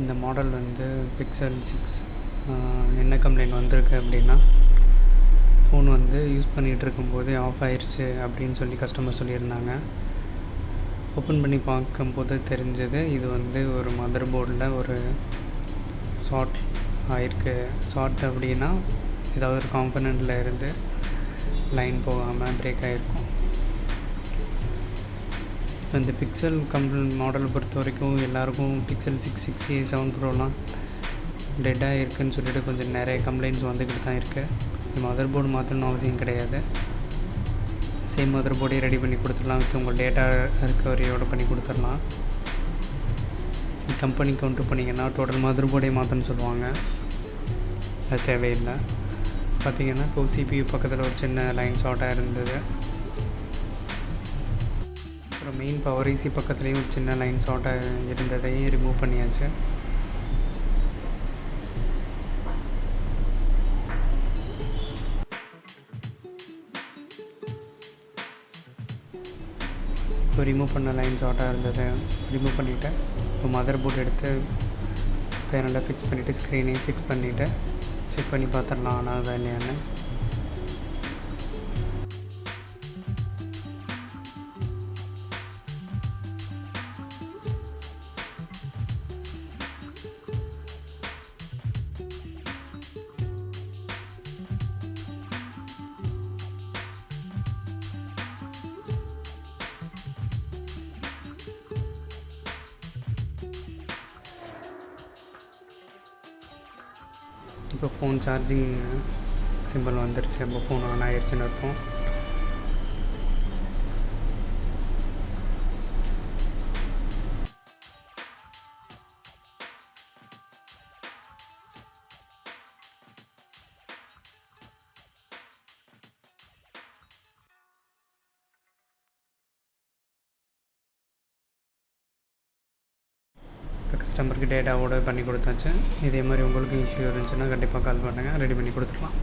இந்த மாடல் வந்து பிக்சல் 6 என்ன கம்ப்ளைண்ட் வந்திருக்கு அப்படின்னா, ஃபோன் வந்து யூஸ் பண்ணிகிட்டு இருக்கும்போது ஆஃப் ஆயிடுச்சு அப்படின்னு சொல்லி கஸ்டமர் சொல்லியிருந்தாங்க. ஓப்பன் பண்ணி பார்க்கும்போது தெரிஞ்சது இது வந்து ஒரு மதர் போர்டில் ஒரு ஷார்ட் ஆயிருக்கு. ஷார்ட் அப்படின்னா ஏதாவது ஒரு காம்பனண்ட்டில் இருந்து லைன் போகாமல் பிரேக் ஆகிருக்கும். இப்போ இந்த பிக்சல் மாடலை பொறுத்த வரைக்கும் எல்லாருக்கும் பிக்சல் 6, 6a, 7 ப்ரோலாம் டெட்டாக இருக்குதுன்னு சொல்லிட்டு கொஞ்சம் நிறைய கம்ப்ளைண்ட்ஸ் வந்துக்கிட்டு தான் இருக்குது. மதர் போர்டு மாற்றணும்னு அவசியம் கிடையாது. சேம் மதர் போர்டே ரெடி பண்ணி கொடுத்துடலாம். வித் உங்கள் டேட்டா ரிக்கவரியோடு பண்ணி கொடுத்துடலாம். கம்பெனி கவுண்ட்ரு பண்ணிங்கன்னா டோட்டல் மதர் போர்டே மாற்றணும்னு சொல்லுவாங்க. அது தேவையில்லை. பார்த்திங்கன்னா இப்போ CPU பக்கத்தில் ஒரு சின்ன லைன் ஷார்ட்டாக இருந்தது. அப்புறம் மெயின் பவர் IC பக்கத்துலேயும் ஒரு சின்ன லைன் ஷார்ட்டாக இருந்ததையும் ரிமூவ் பண்ணியாச்சு. இப்போ ரிமூவ் பண்ண லைன் ஷார்ட்டாக இருந்ததை ரிமூவ் பண்ணிவிட்டு இப்போ மதர் போர்டு எடுத்து பேனலில் ஃபிக்ஸ் பண்ணிவிட்டு ஸ்க்ரீனையும் ஃபிக்ஸ் பண்ணிவிட்டு செக் பண்ணி பார்த்துடலாம் ஆனால் இல்லையான்னு. இப்போ ஃபோன் சார்ஜிங் சிம்பிள் வந்துருச்சு. இப்போ ஃபோன் ஆன் ஆகிடுச்சுன்னு அர்த்தம். இப்போ கஸ்டமருக்கு டேட்டாவோடு பண்ணி கொடுத்தாச்சு. இதே மாதிரி உங்களுக்கு இஷ்யூ இருந்துச்சுன்னா கண்டிப்பாக கால் பண்ணுங்கள், ரெடி பண்ணி கொடுத்துடலாம்.